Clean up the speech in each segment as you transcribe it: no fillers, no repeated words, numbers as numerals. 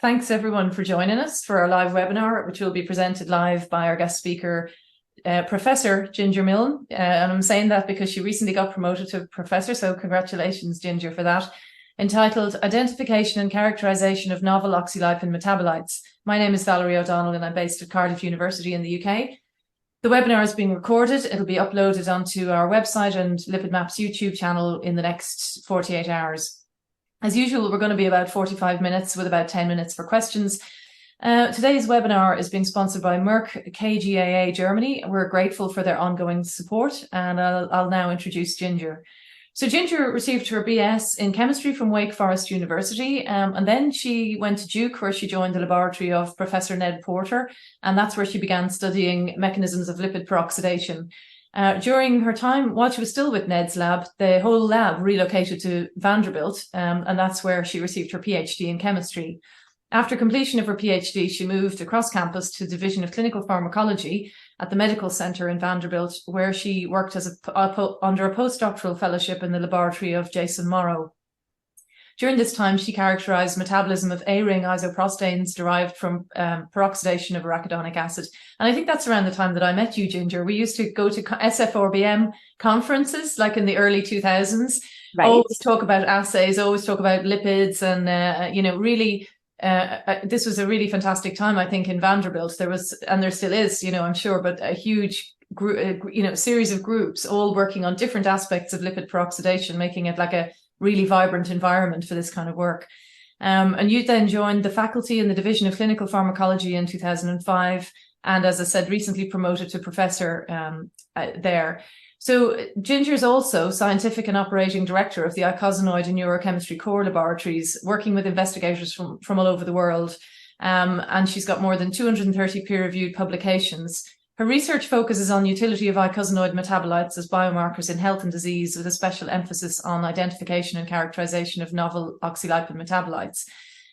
Thanks everyone for joining us for our live webinar, which will be presented live by our guest speaker, Professor Ginger Milne. And I'm saying that because she recently got promoted to professor, so congratulations, Ginger, for that. Entitled Identification and Characterization of Novel Oxylipin Metabolites. My name is Val O'Donnell and I'm based at Cardiff University in the UK. The webinar is being recorded. It'll be uploaded onto our website and LIPIDMAPS YouTube channel in the next 48 hours. As usual, we're going to be about 45 minutes with about 10 minutes for questions. Today's webinar is being sponsored by Merck KGaA Germany. We're grateful for their ongoing support, and I'll now introduce Ginger. So Ginger received her BS in chemistry from Wake Forest University, and then she went to Duke, where she joined the laboratory of Professor Ned Porter, and that's where she began studying mechanisms of lipid peroxidation. During her time, while she was still with Ned's lab, the whole lab relocated to Vanderbilt, and that's where she received her PhD in chemistry. After completion of her PhD, she moved across campus to the Division of Clinical Pharmacology at the Medical Center in Vanderbilt, where she worked as under a postdoctoral fellowship in the laboratory of Jason Morrow. During this time, she characterized metabolism of A-ring isoprostanes derived from peroxidation of arachidonic acid. And I think that's around the time that I met you, Ginger. We used to go to SFRBM conferences, like in the early 2000s. Right. Always talk about assays, always talk about lipids, and really, this was a really fantastic time, I think, in Vanderbilt. There was, and there still is, I'm sure, but a huge group, series of groups all working on different aspects of lipid peroxidation, making it like a really vibrant environment for this kind of work. And you then joined the faculty in the Division of Clinical Pharmacology in 2005, and as I said, recently promoted to professor there. So Ginger is also scientific and operating director of the Icosanoid and Neurochemistry Core Laboratories, working with investigators from all over the world. And she's got more than 230 peer-reviewed publications. Her research focuses on utility of icosanoid metabolites as biomarkers in health and disease, with a special emphasis on identification and characterization of novel oxylipin metabolites.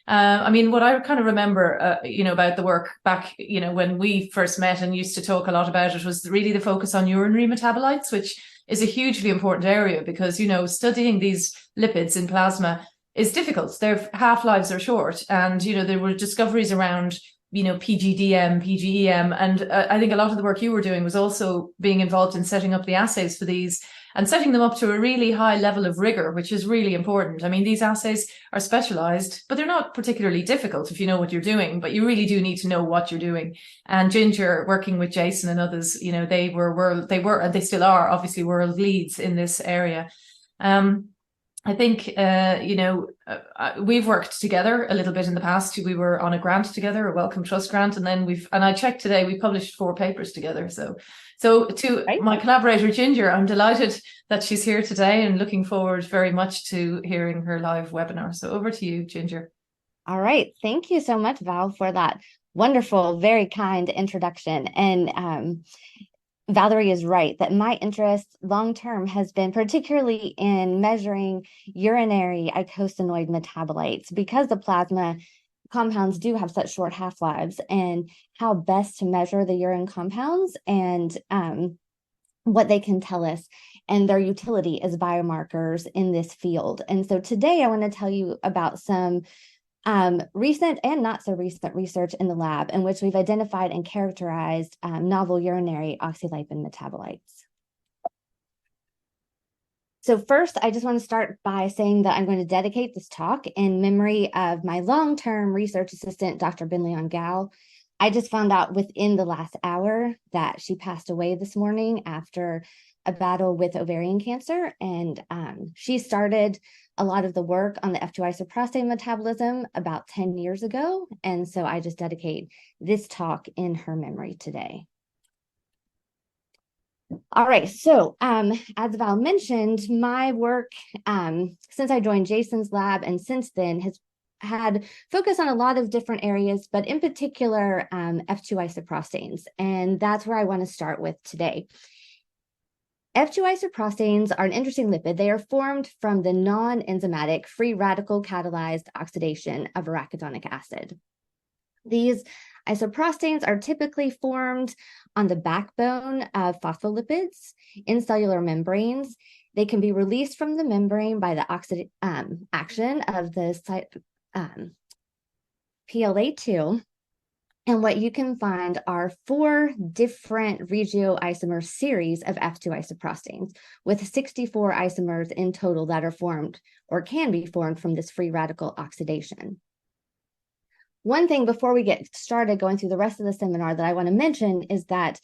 What I kind of remember, about the work back, when we first met and used to talk a lot about it, was really the focus on urinary metabolites, which is a hugely important area because, studying these lipids in plasma is difficult. Their half-lives are short, and, there were discoveries around PGDM, PGEM, and I think a lot of the work you were doing was also being involved in setting up the assays for these and setting them up to a really high level of rigor, which is really important. I mean, these assays are specialized, but they're not particularly difficult if you know what you're doing, but you really do need to know what you're doing. And Ginger, working with Jason and others, they were, and they still are, obviously, world leads in this area. I think, we've worked together a little bit in the past. We were on a grant together, a Wellcome Trust grant, and then I checked today, we published 4 papers together. So to my collaborator, Ginger, I'm delighted that she's here today and looking forward very much to hearing her live webinar. So over to you, Ginger. All right. Thank you so much, Val, for that wonderful, very kind introduction. And Valerie is right that my interest long-term has been particularly in measuring urinary icosanoid metabolites because the plasma compounds do have such short half-lives, and how best to measure the urine compounds and what they can tell us and their utility as biomarkers in this field. And so today I want to tell you about some recent and not so recent research in the lab in which we've identified and characterized novel urinary oxylipin metabolites. So first, I just want to start by saying that I'm going to dedicate this talk in memory of my long-term research assistant, Dr. Bin-Leon Gao. I just found out within the last hour that she passed away this morning after a battle with ovarian cancer, and she started a lot of the work on the F2 isoprostane metabolism about 10 years ago, and so I just dedicate this talk in her memory today. All right, so as Val mentioned, my work since I joined Jason's lab and since then has had focus on a lot of different areas, but in particular F2 isoprostanes, and that's where I want to start with today. F2 isoprostanes are an interesting lipid. They are formed from the non-enzymatic free radical catalyzed oxidation of arachidonic acid. These isoprostanes are typically formed on the backbone of phospholipids in cellular membranes. They can be released from the membrane by the action of the PLA2. And what you can find are 4 different regioisomer series of F2 isoprostanes, with 64 isomers in total that are formed or can be formed from this free radical oxidation. One thing before we get started going through the rest of the seminar that I want to mention is that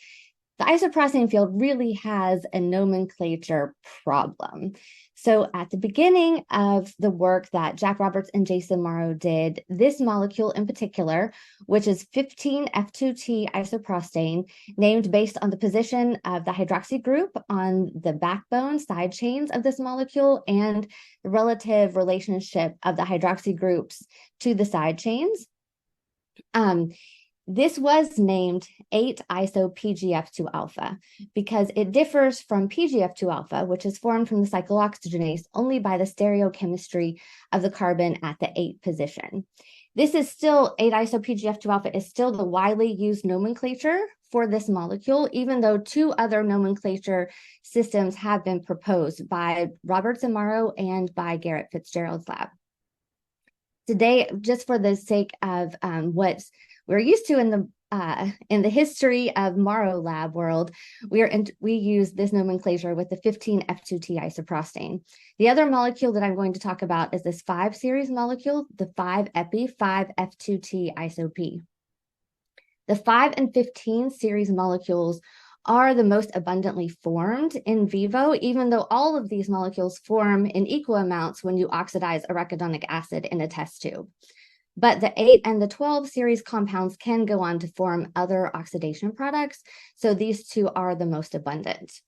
the isoprostane field really has a nomenclature problem. So at the beginning of the work that Jack Roberts and Jason Morrow did, this molecule in particular, which is 15F2T isoprostane, named based on the position of the hydroxy group on the backbone side chains of this molecule and the relative relationship of the hydroxy groups to the side chains. This was named 8-iso-PGF2 alpha because it differs from PGF2 alpha, which is formed from the cyclooxygenase only by the stereochemistry of the carbon at the 8 position. This is still 8-iso-PGF2 alpha is still the widely used nomenclature for this molecule, even though 2 other nomenclature systems have been proposed by Roberts and Morrow and by Garrett Fitzgerald's lab. Today, just for the sake of what we're used to in the history of Morrow lab world, we use this nomenclature with the 15F2T isoprostane. The other molecule that I'm going to talk about is this 5 series molecule, the 5-epi 5F2T isop. The 5 and 15 series molecules are the most abundantly formed in vivo, even though all of these molecules form in equal amounts when you oxidize arachidonic acid in a test tube. But the 8 and the 12 series compounds can go on to form other oxidation products, so these 2 are the most abundant.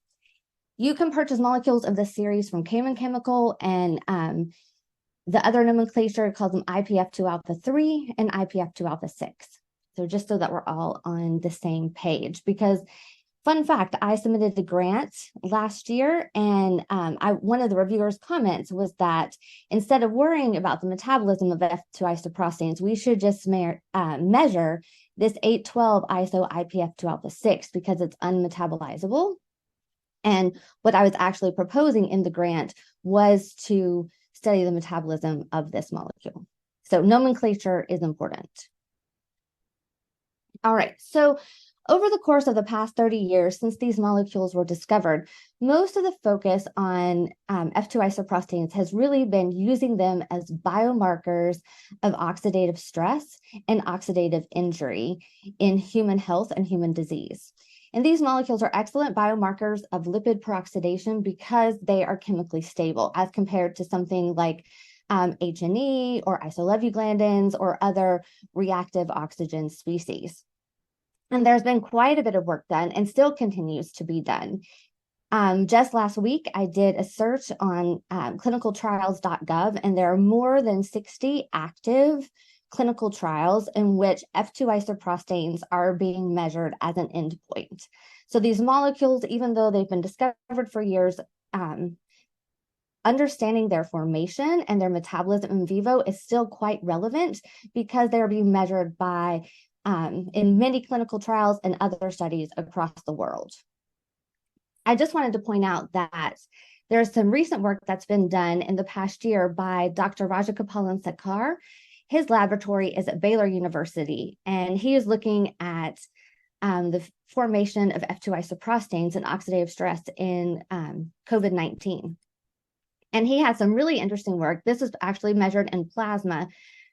You can purchase molecules of this series from Cayman Chemical, and the other nomenclature calls them IPF2 alpha 3 and IPF2 alpha 6. So just so that we're all on the same page, because fun fact, I submitted a grant last year, and one of the reviewers' comments was that instead of worrying about the metabolism of F2 isoprostanes, we should just measure this 812-iso IPF2 alpha 6 because it's unmetabolizable. And what I was actually proposing in the grant was to study the metabolism of this molecule. So nomenclature is important. All right, so over the course of the past 30 years since these molecules were discovered, most of the focus on F2 isoprostanes has really been using them as biomarkers of oxidative stress and oxidative injury in human health and human disease. And these molecules are excellent biomarkers of lipid peroxidation because they are chemically stable as compared to something like H&E or isolevuglandins or other reactive oxygen species. And there's been quite a bit of work done and still continues to be done. Just last week, I did a search on clinicaltrials.gov, and there are more than 60 active clinical trials in which F2 isoprostanes are being measured as an endpoint. So these molecules, even though they've been discovered for years, understanding their formation and their metabolism in vivo is still quite relevant because they're being measured by in many clinical trials and other studies across the world. I just wanted to point out that there's some recent work that's been done in the past year by Dr. Rajagopalan Sekar. His laboratory is at Baylor University, and he is looking at the formation of F2 isoprostanes and oxidative stress in COVID-19. And he had some really interesting work. This is actually measured in plasma,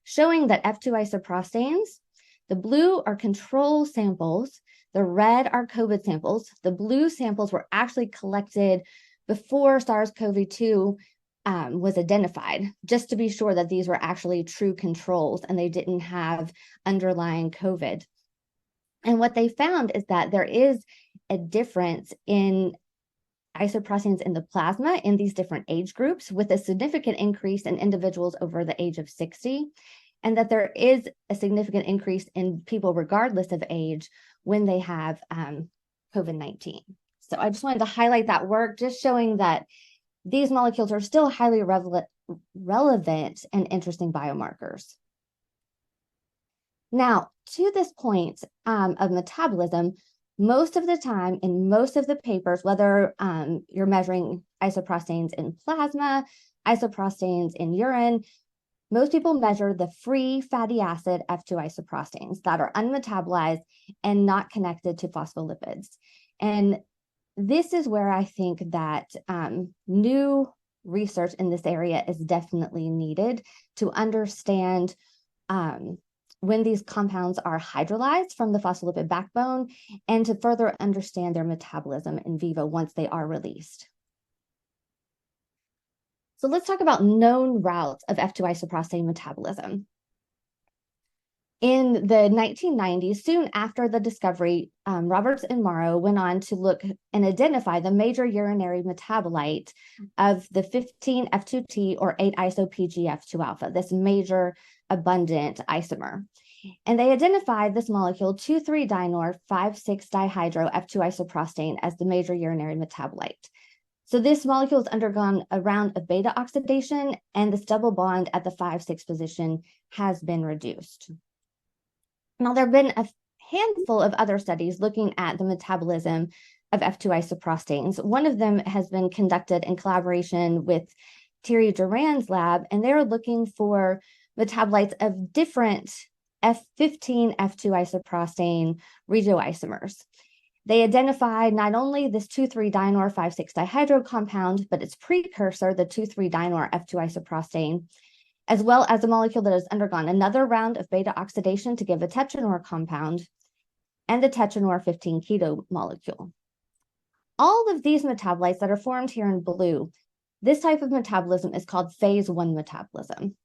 showing that F2 isoprostanes, the blue are control samples, the red are COVID samples. The blue samples were actually collected before SARS-CoV-2 was identified, just to be sure that these were actually true controls and they didn't have underlying COVID. And what they found is that there is a difference in isoprostanes in the plasma in these different age groups, with a significant increase in individuals over the age of 60. And that there is a significant increase in people regardless of age when they have COVID-19. So I just wanted to highlight that work, just showing that these molecules are still highly relevant and interesting biomarkers. Now, to this point of metabolism, most of the time in most of the papers, whether you're measuring isoprostanes in plasma, isoprostanes in urine, Most people measure the free fatty acid F2 isoprostanes that are unmetabolized and not connected to phospholipids. And this is where I think that new research in this area is definitely needed to understand when these compounds are hydrolyzed from the phospholipid backbone and to further understand their metabolism in vivo once they are released. So let's talk about known routes of F2 isoprostane metabolism. In the 1990s, soon after the discovery, Roberts and Morrow went on to look and identify the major urinary metabolite of the 15F2T or 8-iso-PGF2-alpha, this major abundant isomer. And they identified this molecule 2,3-dinor 5,6-dihydro F2 isoprostane as the major urinary metabolite. So this molecule has undergone a round of beta oxidation, and this double bond at the 5,6 position has been reduced. Now, there have been a handful of other studies looking at the metabolism of F2 isoprostanes. One of them has been conducted in collaboration with Thierry Durand's lab, and they're looking for metabolites of different F15 F2 isoprostane regioisomers. They identified not only this 2,3-dinor 5,6-dihydro compound, but its precursor, the 2,3-dinor F2 isoprostane, as well as a molecule that has undergone another round of beta oxidation to give a tetranor compound, and the tetranor 15-keto molecule. All of these metabolites that are formed here in blue, this type of metabolism is called phase 1 metabolism.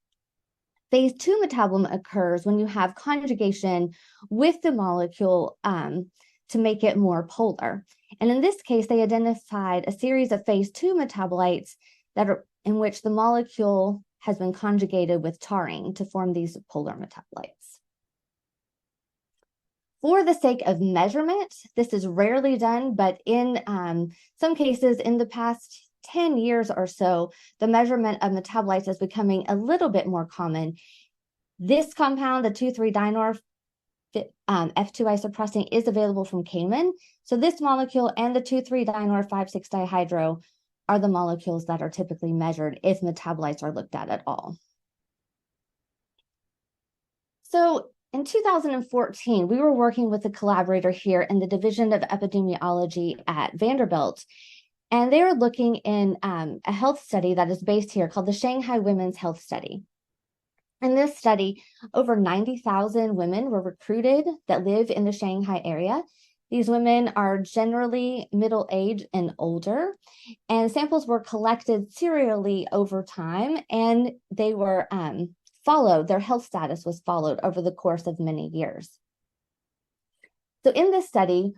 Phase 2 metabolism occurs when you have conjugation with the molecule to make it more polar. And in this case, they identified a series of phase 2 metabolites that are in which the molecule has been conjugated with taurine to form these polar metabolites. For the sake of measurement, this is rarely done, but in some cases in the past 10 years or so, the measurement of metabolites is becoming a little bit more common. This compound, the 2,3-dinor F2 isoprostane, is available from Cayman. So this molecule and the 2,3-dinor 5,6-dihydro are the molecules that are typically measured if metabolites are looked at all. So in 2014, we were working with a collaborator here in the Division of Epidemiology at Vanderbilt, and they were looking in a health study that is based here called the Shanghai Women's Health Study. In this study, over 90,000 women were recruited that live in the Shanghai area. These women are generally middle-aged and older, and samples were collected serially over time, and they were followed, their health status was followed over the course of many years. So in this study,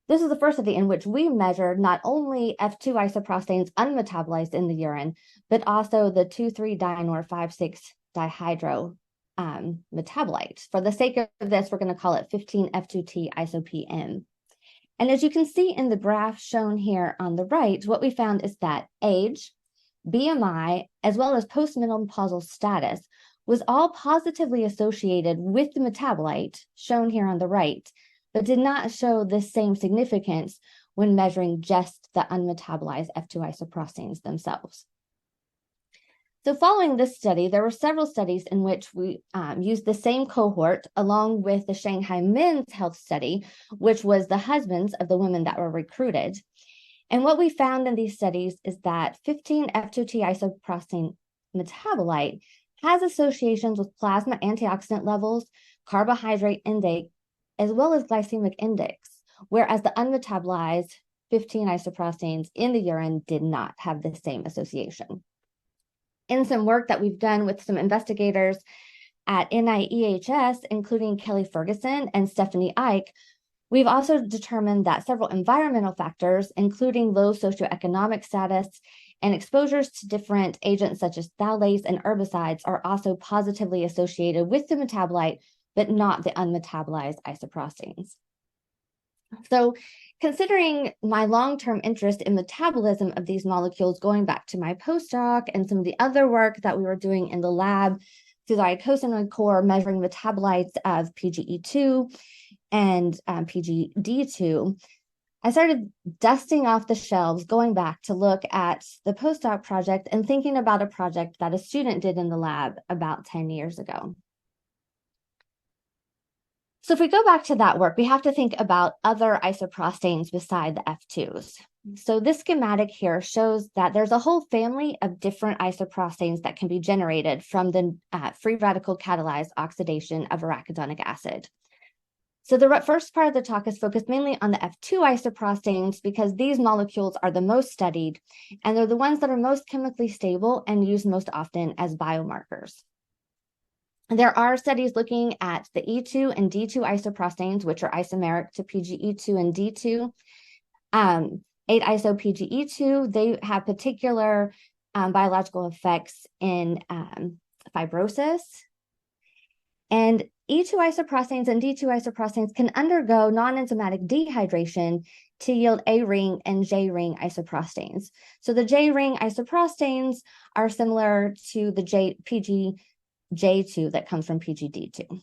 this is the first study in which we measured not only F2 isoprostanes unmetabolized in the urine, but also the 2,3-dinor 5,6-dihydro metabolites. For the sake of this, we're going to call it 15F2T iso-PM. And as you can see in the graph shown here on the right, what we found is that age, BMI, as well as postmenopausal status was all positively associated with the metabolite shown here on the right, but did not show the same significance when measuring just the unmetabolized F2 isoprostanes themselves. So following this study, there were several studies in which we used the same cohort along with the Shanghai Men's Health Study, which was the husbands of the women that were recruited. And what we found in these studies is that 15F2T isoprostane metabolite has associations with plasma antioxidant levels, carbohydrate intake, as well as glycemic index, whereas the unmetabolized 15 isoprostanes in the urine did not have the same association. In some work that we've done with some investigators at NIEHS, including Kelly Ferguson and Stephanie Ike, we've also determined that several environmental factors, including low socioeconomic status and exposures to different agents such as phthalates and herbicides, are also positively associated with the metabolite, but not the unmetabolized isoprostanes. So considering my long-term interest in metabolism of these molecules, going back to my postdoc and some of the other work that we were doing in the lab through the icosanoid core, measuring metabolites of PGE2 and PGD2, I started dusting off the shelves, going back to look at the postdoc project and thinking about a project that a student did in the lab about 10 years ago. So if we go back to that work, we have to think about other isoprostanes beside the F2s. So this schematic here shows that there's a whole family of different isoprostanes that can be generated from the free radical catalyzed oxidation of arachidonic acid. So the first part of the talk is focused mainly on the F2 isoprostanes because these molecules are the most studied, and they're the ones that are most chemically stable and used most often as biomarkers. There are studies looking at the E2 and D2 isoprostanes, which are isomeric to PGE2 and D2. 8-iso-PGE2, they have particular biological effects in fibrosis. And E2 isoprostanes and D2 isoprostanes can undergo non-enzymatic dehydration to yield A-ring and J-ring isoprostanes. So the J-ring isoprostanes are similar to the PGJ2 that comes from PGD2.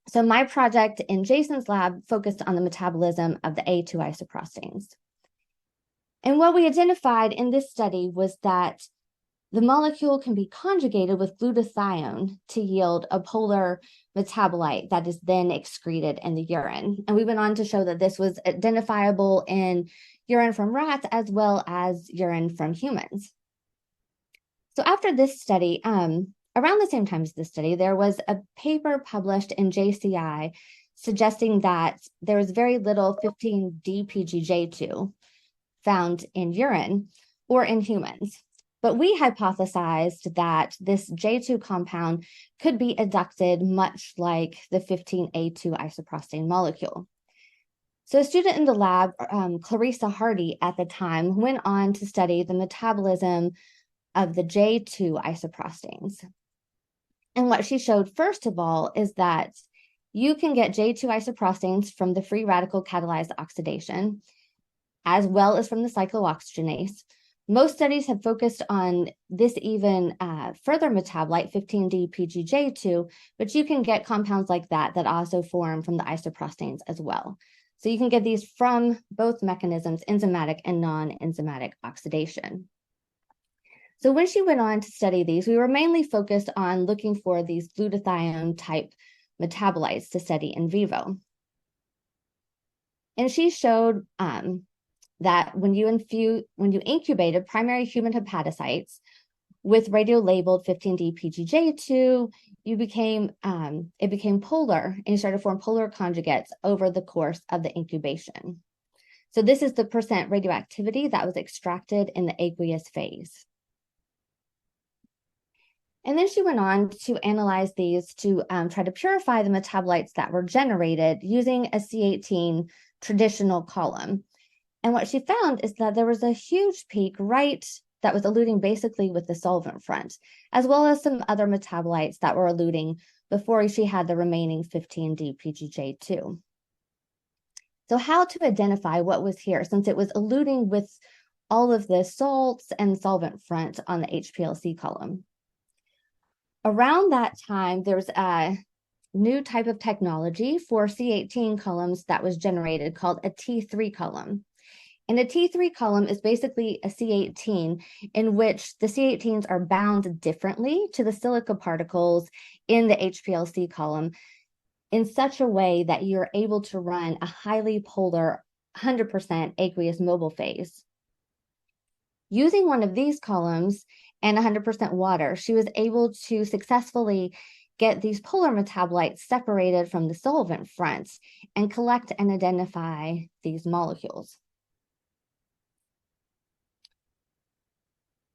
So my project in Jason's lab focused on the metabolism of the A2 isoprostanes. And what we identified in this study was that the molecule can be conjugated with glutathione to yield a polar metabolite that is then excreted in the urine. And we went on to show that this was identifiable in urine from rats as well as urine from humans. So after this study, around the same time as this study, there was a paper published in JCI suggesting that there was very little 15-DPGJ2 found in urine or in humans. But we hypothesized that this J2 compound could be adducted much like the 15A2 isoprostane molecule. So a student in the lab, Clarissa Hardy at the time, went on to study the metabolism of the J2 isoprostanes. And what she showed, first of all, is that you can get J2 isoprostanes from the free radical catalyzed oxidation, as well as from the cyclooxygenase. Most studies have focused on this even further metabolite, 15-DPGJ2, but you can get compounds like that also form from the isoprostanes as well. So you can get these from both mechanisms, enzymatic and non-enzymatic oxidation. So when she went on to study these, we were mainly focused on looking for these glutathione type metabolites to study in vivo. And she showed that when you incubated primary human hepatocytes with radio-labeled 15-DPGJ2, it became polar, and you started to form polar conjugates over the course of the incubation. So this is the percent radioactivity that was extracted in the aqueous phase. And then she went on to analyze these to try to purify the metabolites that were generated using a C18 traditional column. And what she found is that there was a huge peak that was eluting basically with the solvent front, as well as some other metabolites that were eluting before she had the remaining 15-DPGJ2. So how to identify what was here, since it was eluting with all of the salts and solvent front on the HPLC column? Around that time, there was a new type of technology for C18 columns that was generated called a T3 column. And a T3 column is basically a C18 in which the C18s are bound differently to the silica particles in the HPLC column in such a way that you're able to run a highly polar 100% aqueous mobile phase. Using one of these columns and 100% water, she was able to successfully get these polar metabolites separated from the solvent fronts and collect and identify these molecules.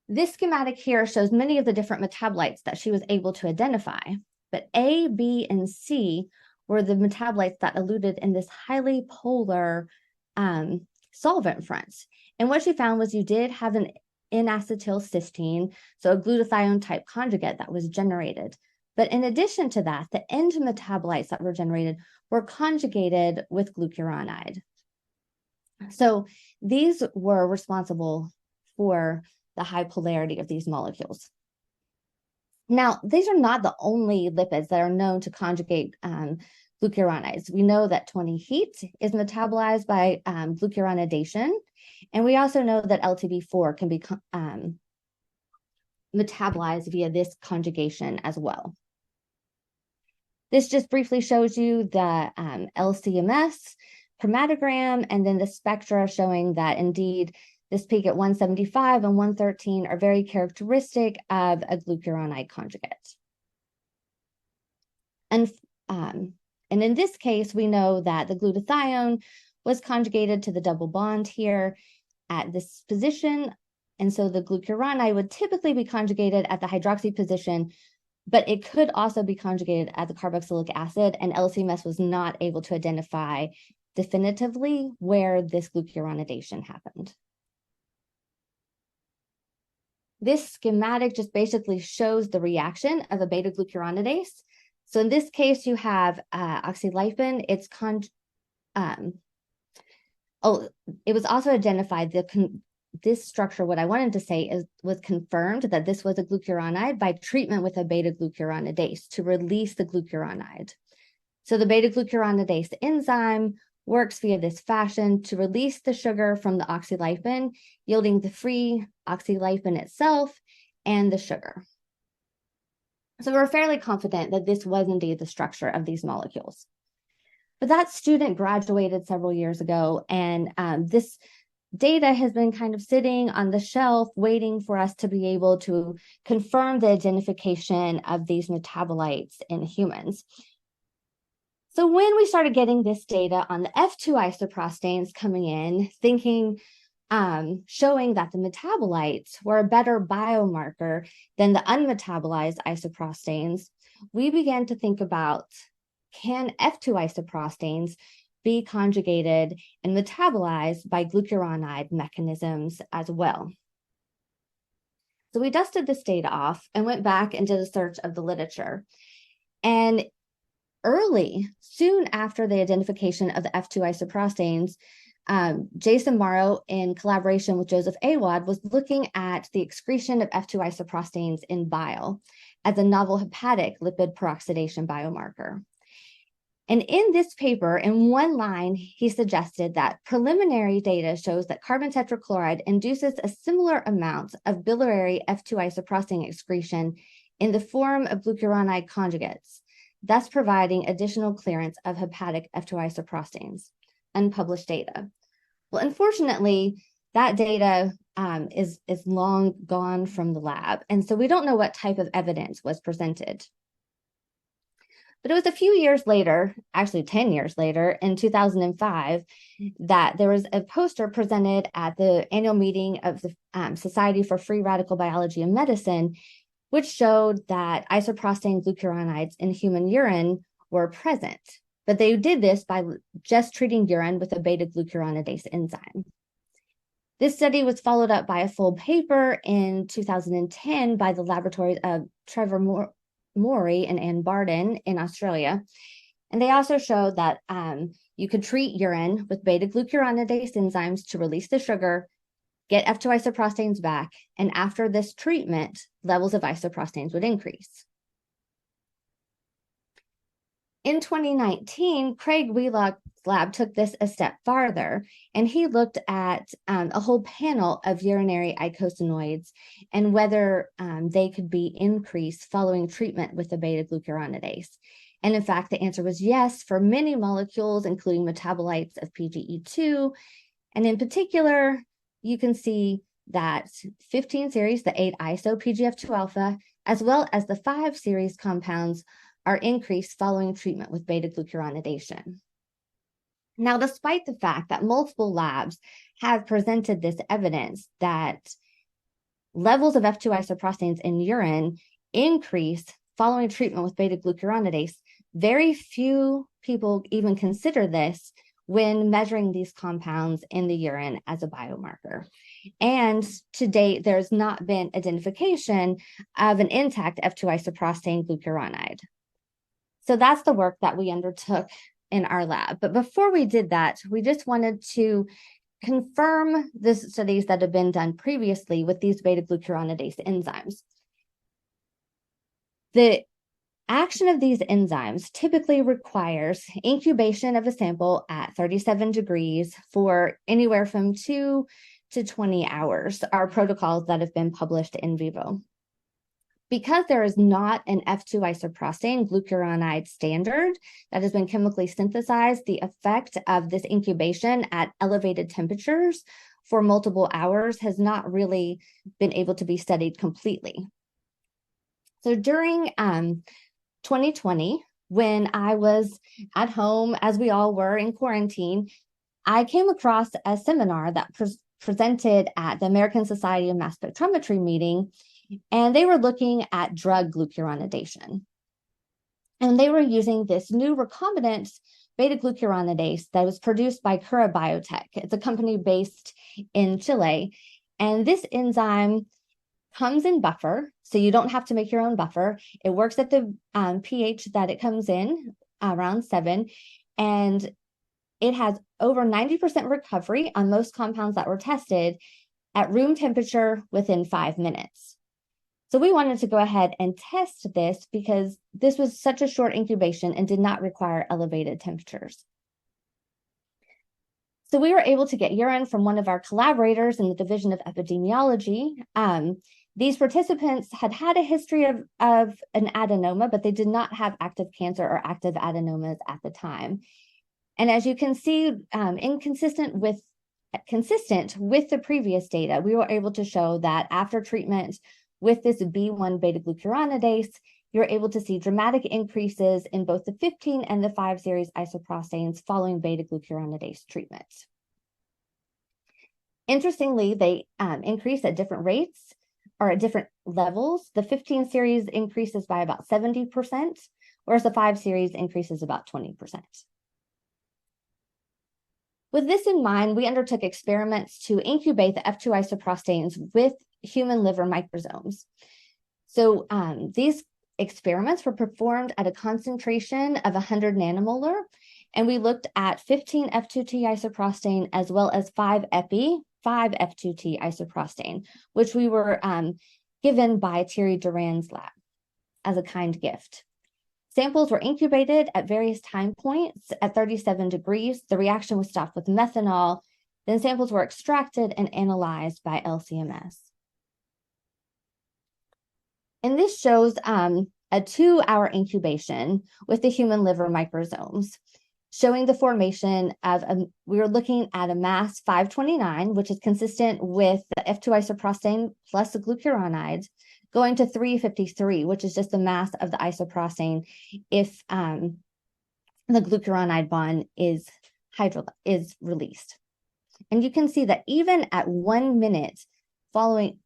This schematic here shows many of the different metabolites that she was able to identify, but A, B, and C were the metabolites that eluted in this highly polar solvent fronts. And what she found was you did have an N-acetylcysteine, so a glutathione type conjugate that was generated. But in addition to that, the end metabolites that were generated were conjugated with glucuronide. So these were responsible for the high polarity of these molecules. Now, these are not the only lipids that are known to conjugate glucuronides. We know that 20-heat is metabolized by glucuronidation, and we also know that LTB4 can be metabolized via this conjugation as well. This just briefly shows you the LCMS chromatogram, and then the spectra showing that indeed this peak at 175 and 113 are very characteristic of a glucuronide conjugate. And in this case, we know that the glutathione was conjugated to the double bond here at this position. And so the glucuronide would typically be conjugated at the hydroxy position, but it could also be conjugated at the carboxylic acid, and LCMS was not able to identify definitively where this glucuronidation happened. This schematic just basically shows the reaction of a beta-glucuronidase. So in this case, you have oxylipin. It was also identified this structure. What I wanted to say was confirmed that this was a glucuronide by treatment with a beta-glucuronidase to release the glucuronide. So the beta-glucuronidase enzyme works via this fashion to release the sugar from the oxylipin, yielding the free oxylipin itself and the sugar. So we're fairly confident that this was indeed the structure of these molecules. But that student graduated several years ago, and this data has been kind of sitting on the shelf waiting for us to be able to confirm the identification of these metabolites in humans. So when we started getting this data on the F2 isoprostanes coming in, showing that the metabolites were a better biomarker than the unmetabolized isoprostanes, we began to think about, can F2 isoprostanes be conjugated and metabolized by glucuronide mechanisms as well? So we dusted this data off and went back and did a search of the literature. And soon after the identification of the F2 isoprostanes, Jason Morrow, in collaboration with Joseph Awad, was looking at the excretion of F2 isoprostanes in bile as a novel hepatic lipid peroxidation biomarker. And in this paper, in one line, he suggested that preliminary data shows that carbon tetrachloride induces a similar amount of biliary F2 isoprostane excretion in the form of glucuronide conjugates, thus providing additional clearance of hepatic F2 isoprostanes. Unpublished data. Well, unfortunately, that data is long gone from the lab, and so we don't know what type of evidence was presented. But it was a few years later, actually 10 years later, in 2005, that there was a poster presented at the annual meeting of the Society for Free Radical Biology and Medicine, which showed that isoprostane glucuronides in human urine were present. But they did this by just treating urine with a beta-glucuronidase enzyme. This study was followed up by a full paper in 2010 by the laboratories of Trevor Morey and Ann Barden in Australia. And they also showed that you could treat urine with beta-glucuronidase enzymes to release the sugar, get F2 isoprostanes back, and after this treatment, levels of isoprostanes would increase. In 2019, Craig Wheelock's lab took this a step farther, and he looked at a whole panel of urinary eicosanoids and whether they could be increased following treatment with the beta-glucuronidase. And in fact, the answer was yes for many molecules, including metabolites of PGE2. And in particular, you can see that 15 series, the 8-iso PGF2 alpha, as well as the 5 series compounds are increased following treatment with beta-glucuronidation. Now, despite the fact that multiple labs have presented this evidence that levels of F2 isoprostanes in urine increase following treatment with beta-glucuronidase, very few people even consider this when measuring these compounds in the urine as a biomarker. And to date, there's not been identification of an intact F2 isoprostane glucuronide. So that's the work that we undertook in our lab. But before we did that, we just wanted to confirm the studies that have been done previously with these beta-glucuronidase enzymes. The action of these enzymes typically requires incubation of a sample at 37 degrees for anywhere from 2 to 20 hours, are protocols that have been published in vivo. Because there is not an F2 isoprostane glucuronide standard that has been chemically synthesized, the effect of this incubation at elevated temperatures for multiple hours has not really been able to be studied completely. So during 2020, when I was at home, as we all were in quarantine, I came across a seminar that presented at the American Society of Mass Spectrometry meeting, and they were looking at drug glucuronidation. And they were using this new recombinant beta-glucuronidase that was produced by Cura Biotech. It's a company based in Chile. And this enzyme comes in buffer, so you don't have to make your own buffer. It works at the pH that it comes in, around 7, and it has over 90% recovery on most compounds that were tested at room temperature within 5 minutes. So we wanted to go ahead and test this because this was such a short incubation and did not require elevated temperatures. So we were able to get urine from one of our collaborators in the Division of Epidemiology. These participants had had a history of an adenoma, but they did not have active cancer or active adenomas at the time. And as you can see, consistent with the previous data, we were able to show that after treatment with this B1 beta-glucuronidase, you're able to see dramatic increases in both the 15 and the 5 series isoprostanes following beta-glucuronidase treatment. Interestingly, they increase at different rates or at different levels. The 15 series increases by about 70%, whereas the 5 series increases about 20%. With this in mind, we undertook experiments to incubate the F2 isoprostanes with human liver microsomes. So these experiments were performed at a concentration of 100 nanomolar, and we looked at 15 F2T isoprostane as well as 5 epi, 5 F2T isoprostane, which we were given by Thierry Duran's lab as a kind gift. Samples were incubated at various time points at 37 degrees. The reaction was stopped with methanol. Then samples were extracted and analyzed by LCMS. And this shows a 2-hour incubation with the human liver microsomes, showing the formation of, we were looking at a mass 529, which is consistent with the F2 isoprostane plus the glucuronides, going to 353, which is just the mass of the isoprostane if the glucuronide bond is released. And you can see that even at 1 minute following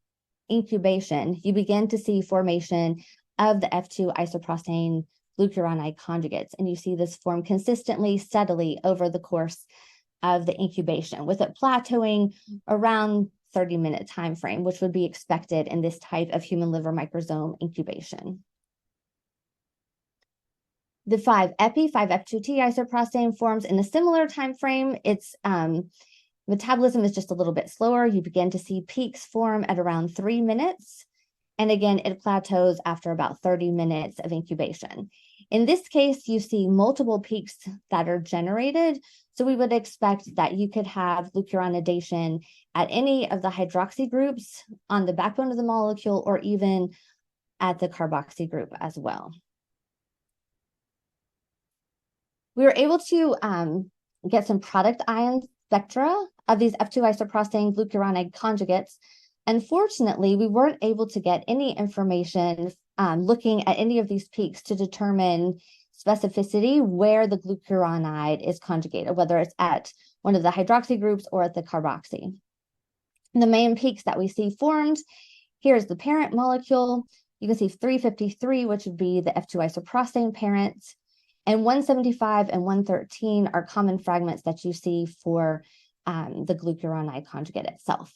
incubation, you begin to see formation of the F2 isoprostane glucuronide conjugates. And you see this form consistently, steadily over the course of the incubation, with it plateauing around 30-minute time frame, which would be expected in this type of human liver microsome incubation. The 5-epi, 5F2T isoprostane forms in a similar time frame. Its metabolism is just a little bit slower. You begin to see peaks form at around 3 minutes. And again, it plateaus after about 30 minutes of incubation. In this case, you see multiple peaks that are generated. So we would expect that you could have glucuronidation at any of the hydroxy groups on the backbone of the molecule, or even at the carboxy group as well. We were able to get some product ion spectra of these F2 isoprostane glucuronide conjugates. Unfortunately, we weren't able to get any information looking at any of these peaks to determine specificity where the glucuronide is conjugated, whether it's at one of the hydroxy groups or at the carboxy. The main peaks that we see formed, here's the parent molecule. You can see 353, which would be the F2 isoprostane parent, and 175 and 113 are common fragments that you see for the glucuronide conjugate itself.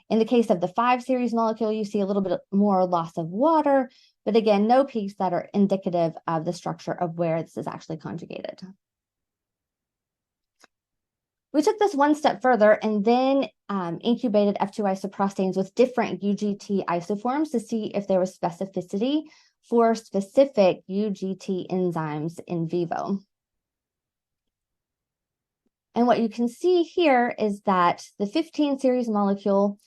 In the case of the 5 series molecule, you see a little bit more loss of water, but again, no peaks that are indicative of the structure of where this is actually conjugated. We took this one step further and then incubated F2 isoprostanes with different UGT isoforms to see if there was specificity for specific UGT enzymes in vivo. And what you can see here is that the 15 series molecule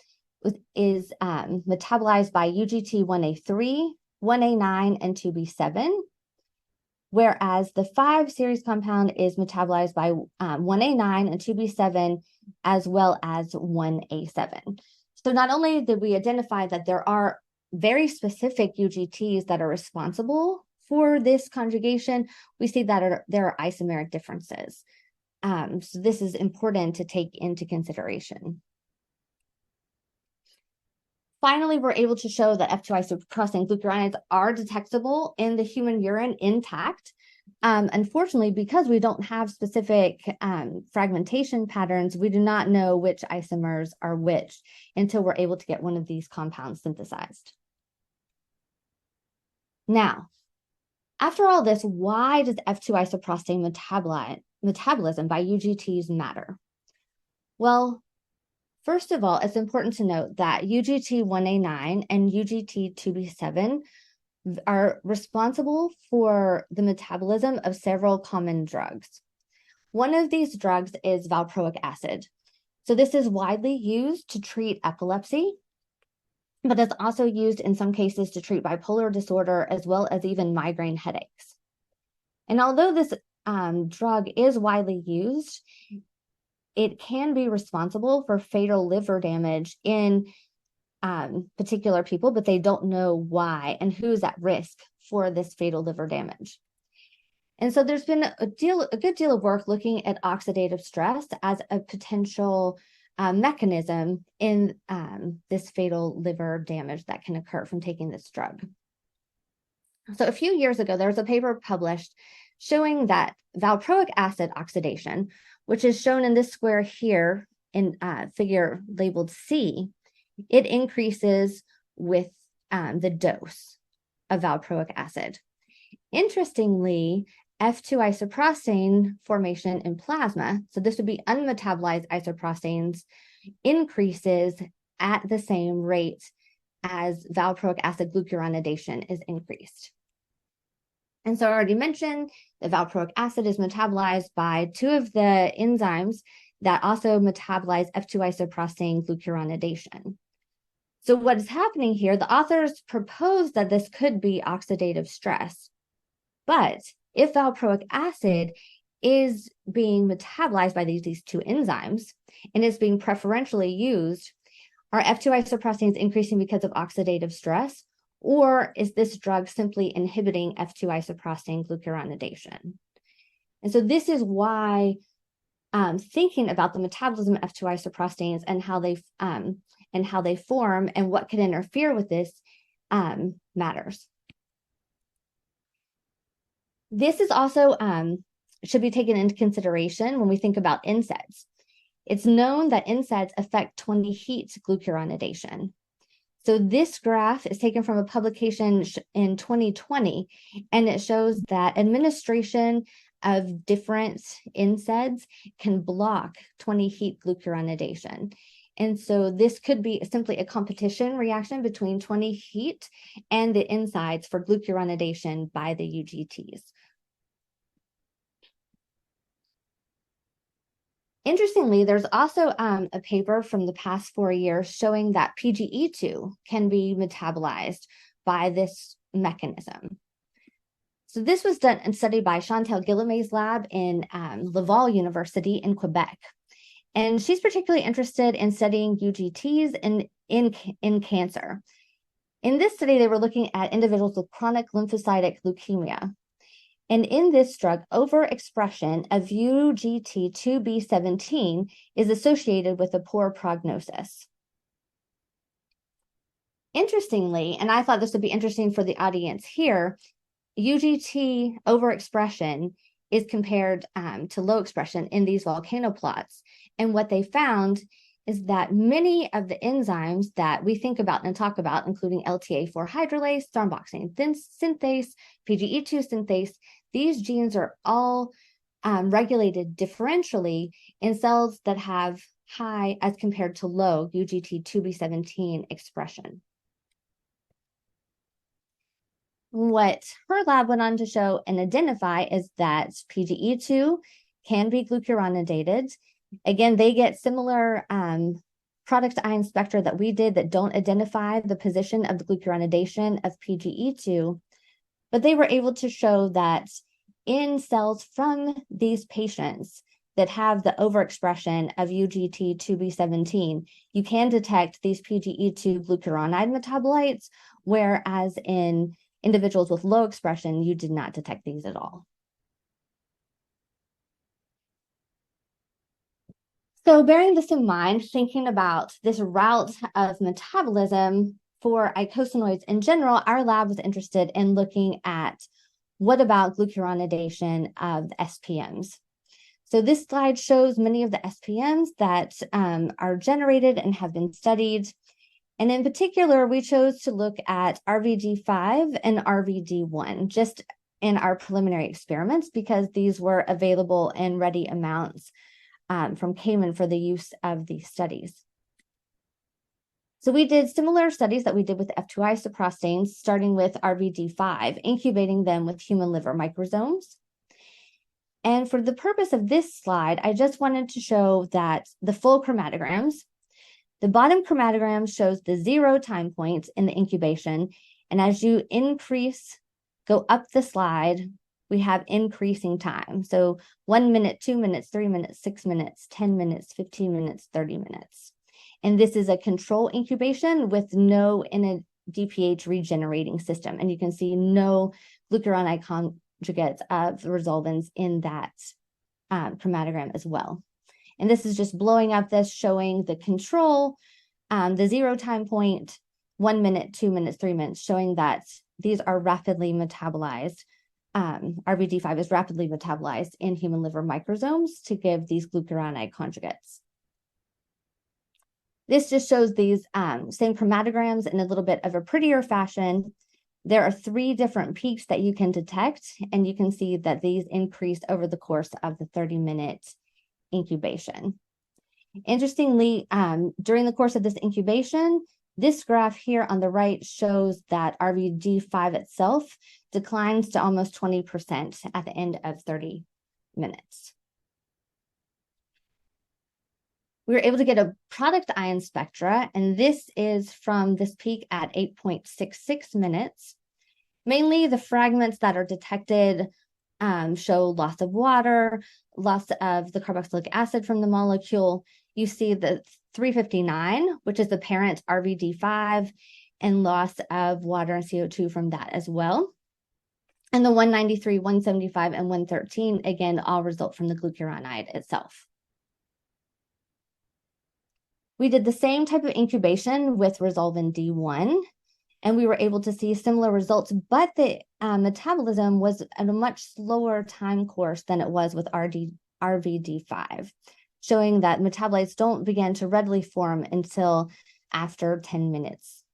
is metabolized by UGT 1A3, 1A9, and 2B7, whereas the 5 series compound is metabolized by 1A9 and 2B7, as well as 1A7. So not only did we identify that there are very specific UGTs that are responsible for this conjugation, we see that there are isomeric differences. So this is important to take into consideration. Finally, we're able to show that F2 isoprostane glucuronides are detectable in the human urine intact. Unfortunately, because we don't have specific fragmentation patterns, we do not know which isomers are which until we're able to get one of these compounds synthesized. Now, after all this, why does F2 isoprostane metabolism by UGTs matter? Well, first of all, it's important to note that UGT 1A9 and UGT 2B7 are responsible for the metabolism of several common drugs. One of these drugs is valproic acid. So this is widely used to treat epilepsy, but it's also used in some cases to treat bipolar disorder, as well as even migraine headaches. And although this drug is widely used, it can be responsible for fatal liver damage in particular people, but they don't know why and who's at risk for this fatal liver damage. And so there's been a good deal of work looking at oxidative stress as a potential mechanism in this fatal liver damage that can occur from taking this drug. So a few years ago, there was a paper published showing that valproic acid oxidation, which is shown in this square here in figure labeled C, it increases with the dose of valproic acid. Interestingly, F2 isoprostane formation in plasma, so this would be unmetabolized isoprostanes, increases at the same rate as valproic acid glucuronidation is increased. And so I already mentioned that valproic acid is metabolized by 2 of the enzymes that also metabolize F2 isoprostane glucuronidation. So what is happening here, the authors propose that this could be oxidative stress. But if valproic acid is being metabolized by these 2 enzymes and is being preferentially used, are F2 isoprostanes increasing because of oxidative stress? Or is this drug simply inhibiting F2 isoprostane glucuronidation? And so this is why thinking about the metabolism of F2 isoprostanes and how they form and what can interfere with this matters. This is also should be taken into consideration when we think about NSAIDs. It's known that NSAIDs affect 20-heat glucuronidation. So this graph is taken from a publication in 2020, and it shows that administration of different NSAIDs can block 20-heat glucuronidation. And so this could be simply a competition reaction between 20-heat and the NSAIDs for glucuronidation by the UGTs. Interestingly, there's also a paper from the past 4 years showing that PGE2 can be metabolized by this mechanism. So this was done and studied by Chantal Guillemet's lab in Laval University in Quebec. And she's particularly interested in studying UGTs in cancer. In this study, they were looking at individuals with chronic lymphocytic leukemia. And in this drug, overexpression of UGT2B17 is associated with a poor prognosis. Interestingly, and I thought this would be interesting for the audience here, UGT overexpression is compared to low expression in these volcano plots. And what they found is that many of the enzymes that we think about and talk about, including LTA4 hydrolase, thromboxane synthase, PGE2 synthase, these genes are all regulated differentially in cells that have high as compared to low UGT2B17 expression. what her lab went on to show and identify is that PGE2 can be glucuronidated. Again, they get similar product ion spectra that we did that don't identify the position of the glucuronidation of PGE2, but they were able to show that in cells from these patients that have the overexpression of UGT2B17, you can detect these PGE2 glucuronide metabolites, whereas in individuals with low expression, you did not detect these at all. So bearing this in mind, thinking about this route of metabolism for eicosanoids in general, our lab was interested in looking at what about glucuronidation of the SPMs. So this slide shows many of the SPMs that are generated and have been studied. And in particular, we chose to look at RVD5 and RVD1 just in our preliminary experiments because these were available in ready amounts from Cayman for the use of these studies. So we did similar studies that we did with F2 isoprostanes, starting with RVD5, incubating them with human liver microsomes. And for the purpose of this slide, I just wanted to show that the full chromatograms, the bottom chromatogram shows the 0 time point in the incubation. And as you go up the slide, we have increasing time. So 1 minute, 2 minutes, 3 minutes, 6 minutes, 10 minutes, 15 minutes, 30 minutes. And this is a control incubation with no NADPH regenerating system. And you can see no glucuronide conjugates of resolvins in that chromatogram as well. And this is just blowing up this, showing the control, the 0 time point, 1 minute, 2 minutes, 3 minutes, showing that these are rapidly metabolized. RVD5 is rapidly metabolized in human liver microsomes to give these glucuronide conjugates. This just shows these same chromatograms in a little bit of a prettier fashion. There are 3 different peaks that you can detect, and you can see that these increase over the course of the 30-minute incubation. Interestingly, during the course of this incubation, this graph here on the right shows that RVD5 itself declines to almost 20% at the end of 30 minutes. We were able to get a product ion spectra, and this is from this peak at 8.66 minutes. Mainly the fragments that are detected show loss of water, loss of the carboxylic acid from the molecule. You see the 359, which is the parent RVD5, and loss of water and CO2 from that as well. And the 193, 175, and 113, again, all result from the glucuronide itself. We did the same type of incubation with resolvin D1, and we were able to see similar results, but the metabolism was at a much slower time course than it was with RVD5, showing that metabolites don't begin to readily form until after 10 minutes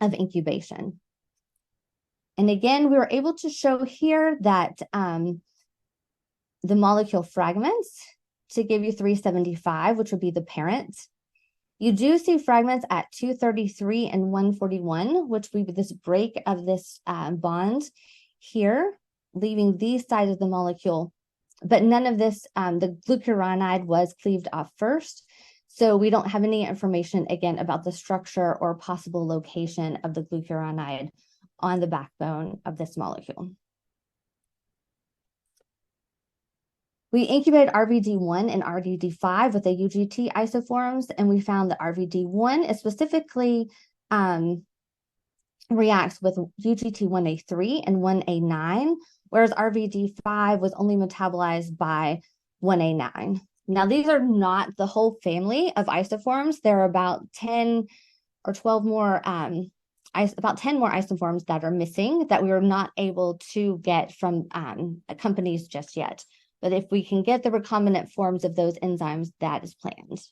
of incubation. And again, we were able to show here that the molecule fragments to give you 375, which would be the parent. You do see fragments at 233 and 141, which would be this break of this bond here, leaving these sides of the molecule. But none of this, the glucuronide was cleaved off first. So we don't have any information, again, about the structure or possible location of the glucuronide on the backbone of this molecule. We incubated RVD1 and RVD5 with the UGT isoforms, and we found that RVD1 is specifically reacts with UGT1A3 and 1A9, whereas RVD5 was only metabolized by 1A9. Now, these are not the whole family of isoforms. There are about 10 or 12 more, about 10 more isoforms that are missing that we were not able to get from companies just yet. But if we can get the recombinant forms of those enzymes, that is planned.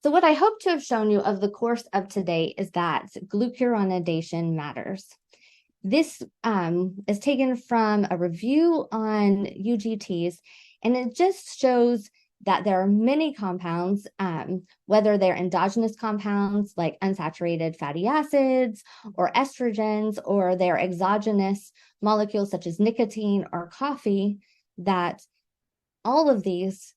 So what I hope to have shown you of the course of today is that glucuronidation matters. This is taken from a review on UGTs, and it just shows that there are many compounds, whether they're endogenous compounds like unsaturated fatty acids or estrogens, or they're exogenous molecules such as nicotine or coffee, that all of these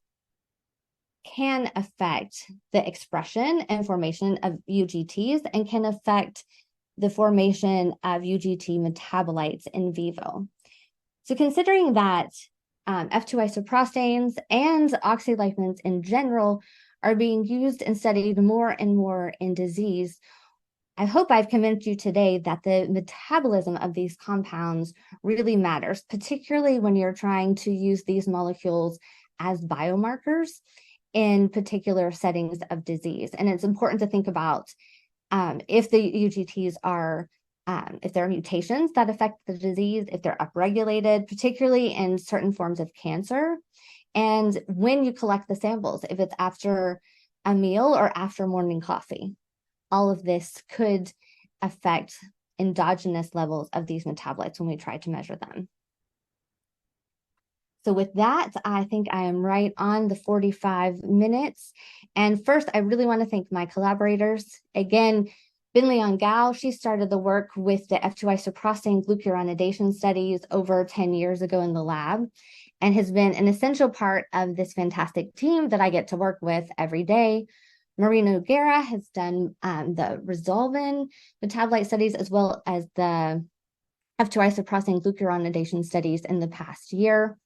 can affect the expression and formation of UGTs and can affect the formation of UGT metabolites in vivo. So considering that F2 isoprostanes and oxylipins in general are being used and studied more and more in disease, I hope I've convinced you today that the metabolism of these compounds really matters, particularly when you're trying to use these molecules as biomarkers in particular settings of disease. And it's important to think about if the UGTs are if there are mutations that affect the disease, if they're upregulated, particularly in certain forms of cancer, and when you collect the samples, if it's after a meal or after morning coffee. All of this could affect endogenous levels of these metabolites when we try to measure them. So with that, I think I am right on the 45 minutes. And first, I really want to thank my collaborators. Again, Bin Liang Gao, she started the work with the F2 isoprostane glucuronidation studies over 10 years ago in the lab, and has been an essential part of this fantastic team that I get to work with every day. Marina Noguera has done the Resolvin metabolite studies, as well as the F2 isoprostane glucuronidation studies in the past year.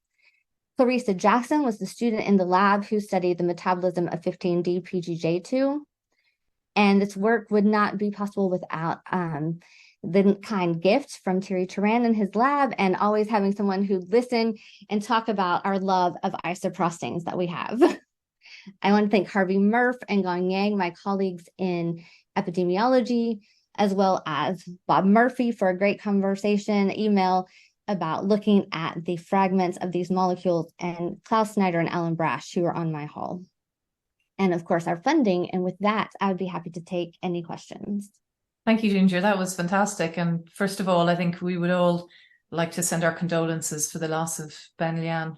Clarissa Jackson was the student in the lab who studied the metabolism of 15D-PGJ2. And this work would not be possible without the kind gift from Thierry Turan in his lab, and always having someone who listen and talk about our love of isoprostanes that we have. I want to thank Harvey Murph and Gong Yang, my colleagues in epidemiology, as well as Bob Murphy for a great conversation email about looking at the fragments of these molecules, and Klaus Snyder and Alan Brash, who are on my hall. And of course, our funding. And with that, I would be happy to take any questions. Thank you, Ginger. That was fantastic. And first of all, I think we would all like to send our condolences for the loss of Ben Lian.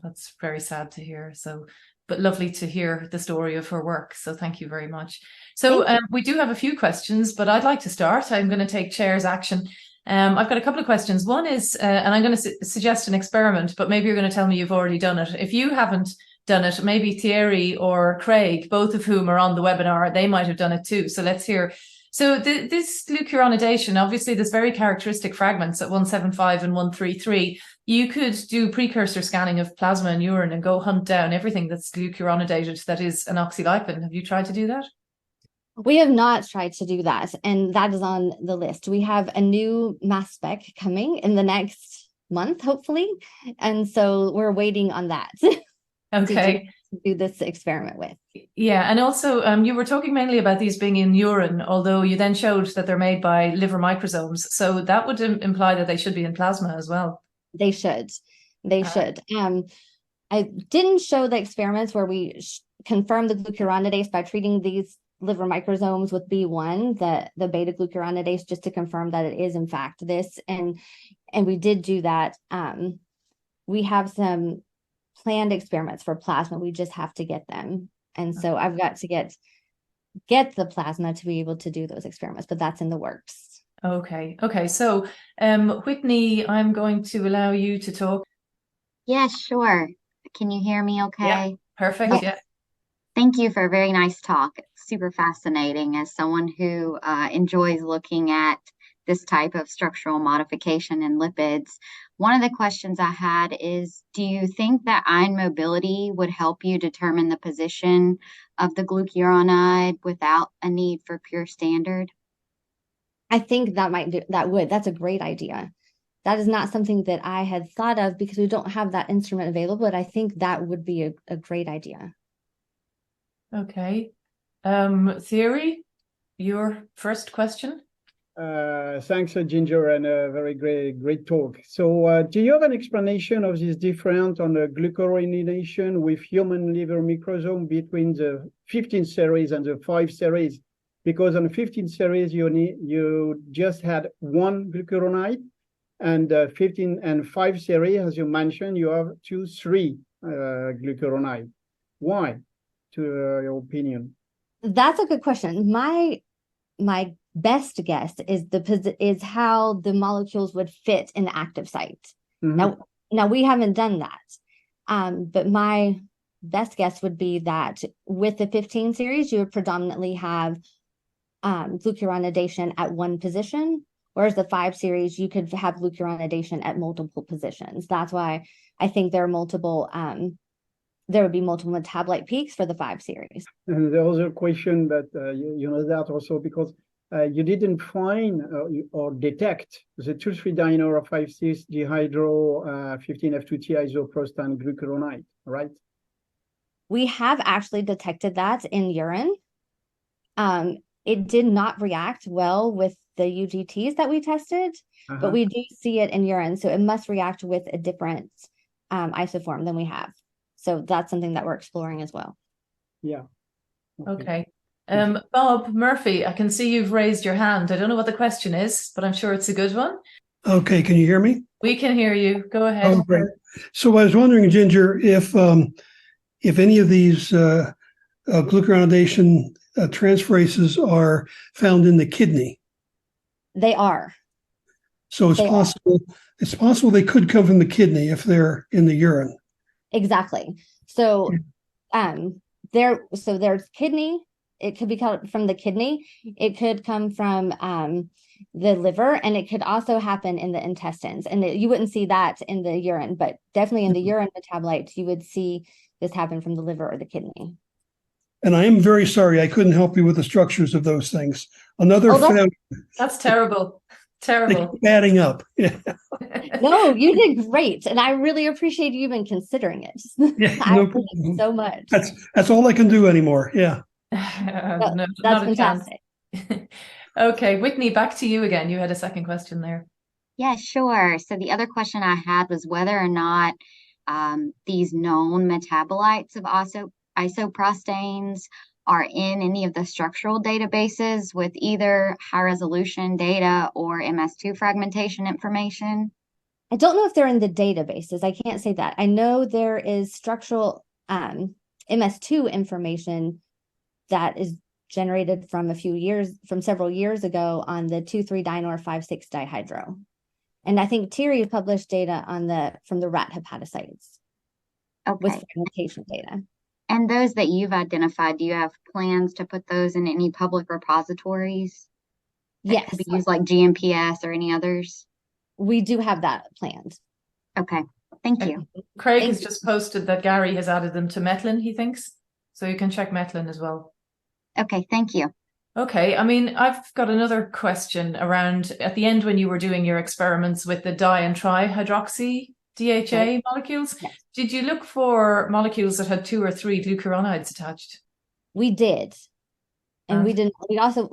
That's very sad to hear. So, but lovely to hear the story of her work. So thank you very much. So we do have a few questions, but I'd like to start. I'm going to take chair's action. I've got a couple of questions. One is, and I'm going to suggest an experiment, but maybe you're going to tell me you've already done it. If you haven't done it, maybe Thierry or Craig, both of whom are on the webinar, they might have done it too. So let's hear. So this glucuronidation, obviously there's very characteristic fragments at 175 and 133. You could do precursor scanning of plasma and urine and go hunt down everything that's glucuronidated that is an oxylipin. Have you tried to do that? We have not tried to do that, and that is on the list. We have a new mass spec coming in the next month, hopefully, and so we're waiting on that. Okay. To do this experiment with. Yeah, and also you were talking mainly about these being in urine, although you then showed that they're made by liver microsomes. So that would imply that they should be in plasma as well. They should. They should. I didn't show the experiments where we confirmed the glucuronidase by treating these liver microsomes with B1, the beta glucuronidase, just to confirm that it is in fact this. And we did do that. We have some planned experiments for plasma. We just have to get them. And so I've got to get the plasma to be able to do those experiments, but that's in the works. Okay. So Whitney, I'm going to allow you to talk. Yeah, sure. Can you hear me okay? Yeah, perfect. Okay. Yeah. Thank you for a very nice talk. It's super fascinating as someone who enjoys looking at this type of structural modification in lipids. One of the questions I had is, do you think that ion mobility would help you determine the position of the glucuronide without a need for pure standard? I think that's a great idea. That is not something that I had thought of because we don't have that instrument available, but I think that would be a great idea. Okay. Thierry, your first question. Thanks, Ginger, and a very great talk. So do you have an explanation of this difference on the glucuronidation with human liver microsome between the 15 series and the 5 series? Because on the 15 series, you just had one glucuronide, and 15 and 5 series, as you mentioned, you have 3 glucuronide. Why, to your opinion? That's a good question. My best guess is how the molecules would fit in the active site. Now we haven't done that, but my best guess would be that with the 15 series, you would predominantly have glucuronidation at one position, whereas the 5 series, you could have glucuronidation at multiple positions. That's why I think there would be multiple metabolite peaks for the 5 series. And the other question that you know that also because you didn't find or detect the 2,3-dimer of 5,6 dehydro 15F2T isoprostane glucuronide, right? We have actually detected that in urine. It did not react well with the UGTs that we tested, but we do see it in urine. So it must react with a different isoform than we have. So that's something that we're exploring as well. Yeah. Okay. Bob Murphy, I can see you've raised your hand. I don't know what the question is, but I'm sure it's a good one. Okay, can you hear me? We can hear you. Go ahead. Oh, great. So I was wondering, Ginger, if any of these glucuronidation transferases are found in the kidney. They are. So it's possible they could come from the kidney if they're in the urine. Exactly. So there's kidney. It could be from the kidney. It could come from the liver, and it could also happen in the intestines. And you wouldn't see that in the urine, but definitely in the urine metabolites, you would see this happen from the liver or the kidney. And I am very sorry I couldn't help you with the structures of those things. That's terrible. Terrible. Adding up. Yeah. No, you did great, and I really appreciate you even considering it. Yeah, I appreciate it so much. That's all I can do anymore. Yeah. No, that's fantastic. Okay, Whitney, back to you again. You had a second question there. Yeah, sure. So the other question I had was whether or not these known metabolites of isoprostanes are in any of the structural databases with either high resolution data or MS2 fragmentation information. I don't know if they're in the databases. I can't say that. I know there is structural MS2 information that is generated from several years ago on the 2,3-dinor 5,6 dihydro. And I think Thierry published data from the rat hepatocytes with fragmentation data. And those that you've identified, do you have plans to put those in any public repositories? Yes. Could be used like GMPS or any others? We do have that planned. Okay, thank you. Craig has just posted that Gary has added them to Metlin, he thinks. So you can check Metlin as well. Okay, thank you. Okay, I mean, I've got another question around at the end when you were doing your experiments with the di and trihydroxy DHA molecules. Yes. Did you look for molecules that had 2 or 3 glucuronides attached? We did. And we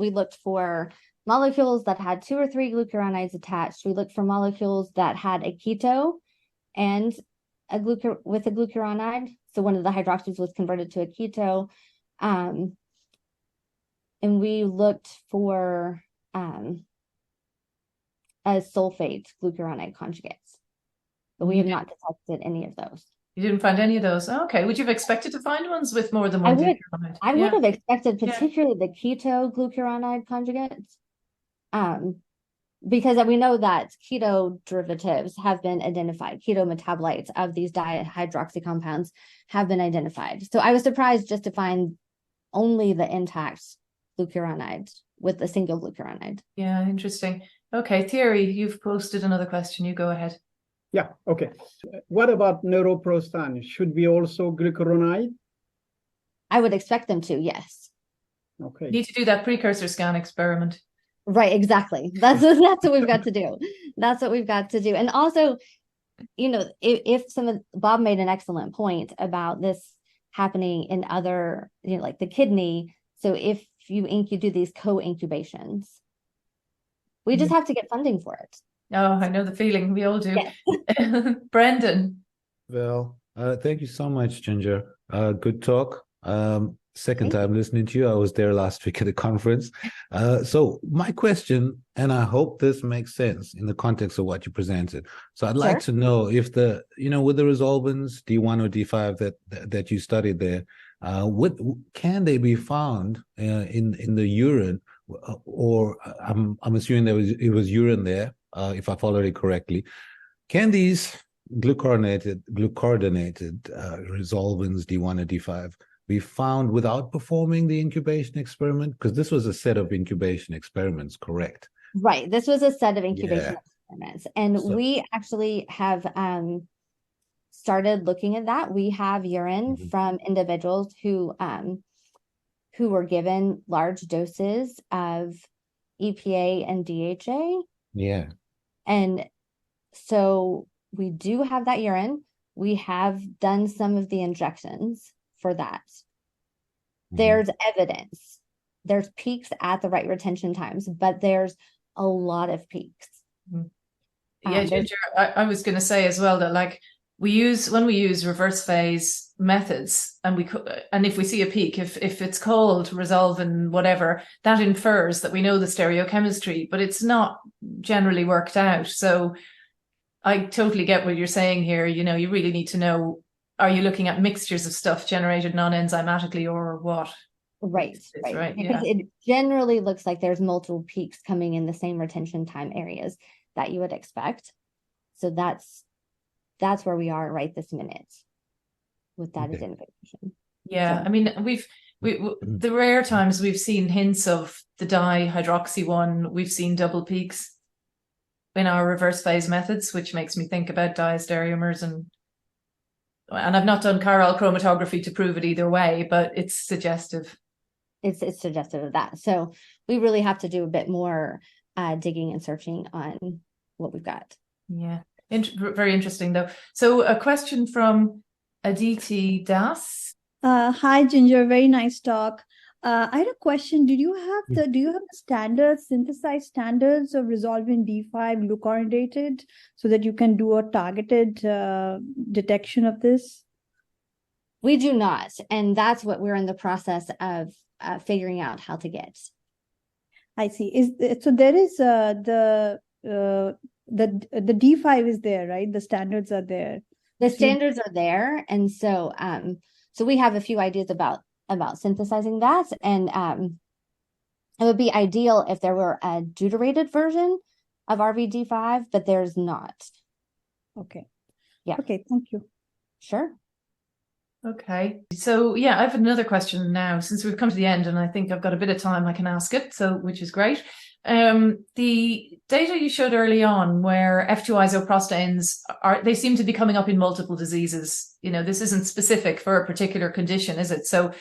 looked for molecules that had 2 or 3 glucuronides attached. We looked for molecules that had a keto and with a glucuronide. So one of the hydroxys was converted to a keto. And we looked for a sulfate glucuronide conjugates, but we have not detected any of those. You didn't find any of those? Oh, okay. Would you have expected to find ones with more than one glucuronide? I would have expected particularly the keto glucuronide conjugates, because we know that keto derivatives have been identified. Keto metabolites of these dihydroxy compounds have been identified. So I was surprised just to find only the intact glucuronide with a single glucuronide. Yeah, interesting. Okay, Thierry, you've posted another question. You go ahead. Yeah, okay. What about neuroprostane? Should be also glucuronide? I would expect them to, yes. Okay. You need to do that precursor scan experiment. Right, exactly. That's what we've got to do. That's what we've got to do. And also, if Bob made an excellent point about this happening in other, like the kidney. So if you do these co-incubations, we just have to get funding for it. Oh, I know the feeling. We all do. Yeah. Brendan. Well, thank you so much, Ginger. Good talk. second time listening to you. I was there last week at a conference. So my question, and I hope this makes sense in the context of what you presented. So I'd like to know if with the resolvins D1 or D5 that you studied there, can they be found in the urine, or I'm assuming it was urine there, if I followed it correctly. Can these glucurinated resolvins D1 and D5 be found without performing the incubation experiment? Because this was a set of incubation experiments, correct? Right. This was a set of incubation experiments. And we actually have started looking at that. We have urine from individuals who were given large doses of EPA and DHA. Yeah. And so we do have that urine. We have done some of the injections for that. There's evidence. There's peaks at the right retention times, but there's a lot of peaks. Yeah, Ginger, I was going to say as well that like when we use reverse phase methods, and if we see a peak, if it's called resolvin whatever, that infers that we know the stereochemistry, but it's not generally worked out. So I totally get what you're saying here. You really need to know, are you looking at mixtures of stuff generated non-enzymatically or what? Right. Yeah. It generally looks like there's multiple peaks coming in the same retention time areas that you would expect. So that's where we are right this minute with that identification. Yeah, so. I mean, the rare times we've seen hints of the dihydroxy one, we've seen double peaks in our reverse phase methods, which makes me think about diastereomers, and I've not done chiral chromatography to prove it either way, but it's suggestive. It's suggestive of that. So we really have to do a bit more digging and searching on what we've got. Yeah, very interesting though. So a question from Aditi Das. Hi, Ginger. Very nice talk. I had a question. Do you have the standards, synthesized standards of resolvin D5 glucurinated so that you can do a targeted detection of this? We do not. And that's what we're in the process of figuring out how to get. I see. So there is the D5 is there, right? The standards are there. The standards are there. And so so we have a few ideas about synthesizing that, and it would be ideal if there were a deuterated version of RVD5, but there's not. Okay. Yeah. Okay. Thank you. Sure. Okay. So yeah, I have another question now, since we've come to the end, and I think I've got a bit of time I can ask it, which is great. The data you showed early on where F2 isoprostanes they seem to be coming up in multiple diseases. This isn't specific for a particular condition, is it? So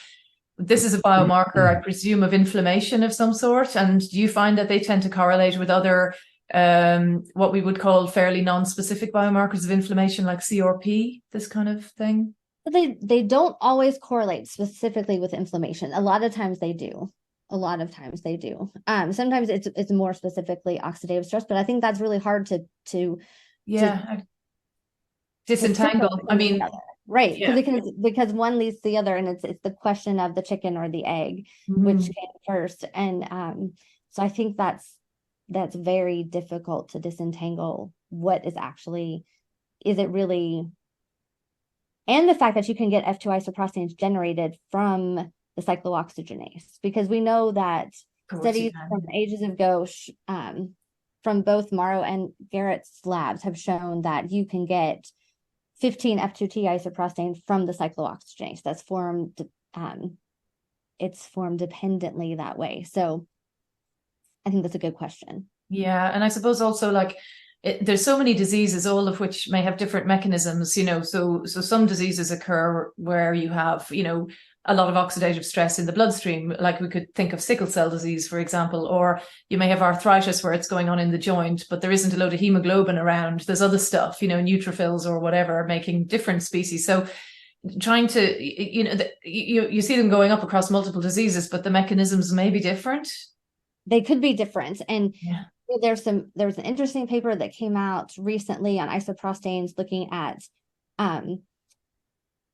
this is a biomarker, I presume, of inflammation of some sort. And do you find that they tend to correlate with other, what we would call fairly non-specific biomarkers of inflammation, like CRP, this kind of thing? They don't always correlate specifically with inflammation. A lot of times they do. Sometimes it's more specifically oxidative stress, but I think that's really hard to disentangle. I mean, right. Because one leads to the other, and it's the question of the chicken or the egg, which came first. And so I think that's very difficult to disentangle what is actually, is it really, and the fact that you can get F2 isoprostanes generated from the cyclooxygenase, because we know that studies from ages ago from both Morrow and Garrett's labs have shown that you can get 15 F2T isoprostanes from the cyclooxygenase. That's formed, it's formed dependently that way. So I think that's a good question. Yeah, and I suppose also there's so many diseases, all of which may have different mechanisms, so some diseases occur where you have, a lot of oxidative stress in the bloodstream, like we could think of sickle cell disease, for example, or you may have arthritis where it's going on in the joint, but there isn't a load of hemoglobin around. There's other stuff, neutrophils or whatever, making different species. So trying to, you see them going up across multiple diseases, but the mechanisms may be different. They could be different. And there's an interesting paper that came out recently on isoprostanes looking at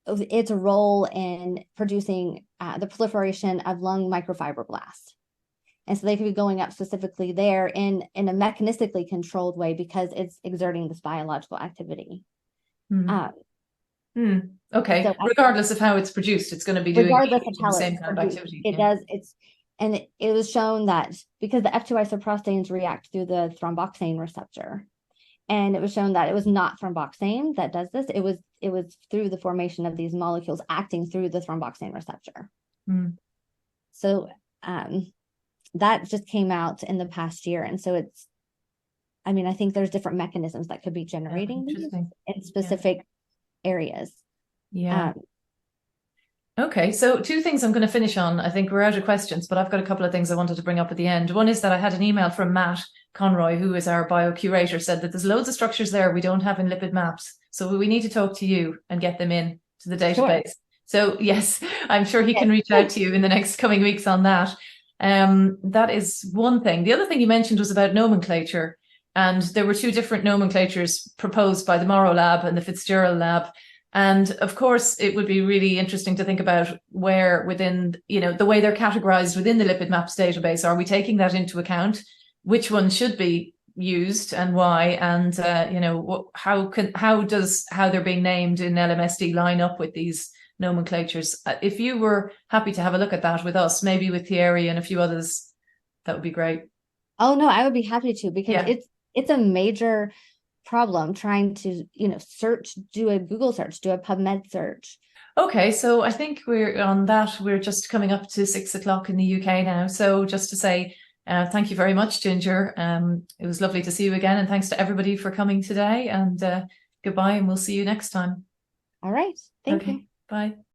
its role in producing the proliferation of lung microfibroblasts. And so they could be going up specifically there in a mechanistically controlled way because it's exerting this biological activity. Okay. So regardless of how it's produced, it's going to be doing regardless of how the same it's kind of produced, activity. it does. It was shown that because the F2 isoprostanes react through the thromboxane receptor, and it was shown that it was not thromboxane that does this. It was through the formation of these molecules acting through the thromboxane receptor. So that just came out in the past year, and so I think there's different mechanisms that could be generating these in specific areas. Okay, so two things I'm going to finish on. I think we're out of questions, but I've got a couple of things I wanted to bring up at the end. One is that I had an email from Matt Conroy, who is our bio-curator, said that there's loads of structures there we don't have in lipid maps. So we need to talk to you and get them in to the database. Sure. So yes, I'm sure he can reach out to you in the next coming weeks on that. That is one thing. The other thing you mentioned was about nomenclature. And there were two different nomenclatures proposed by the Morrow Lab and the Fitzgerald Lab. And of course, it would be really interesting to think about where within, the way they're categorized within the LIPIDMAPS database, are we taking that into account? Which one should be used and why? And, how they're being named in LMSD line up with these nomenclatures? If you were happy to have a look at that with us, maybe with Thierry and a few others, that would be great. Oh, no, I would be happy to, because it's a major problem trying to search, do a Google search, do a PubMed search. Okay, so I think we're just coming up to 6 o'clock in the UK now. So just to say thank you very much, Ginger. It was lovely to see you again, and thanks to everybody for coming today, and goodbye, and we'll see you next time. All right, thank you. Bye.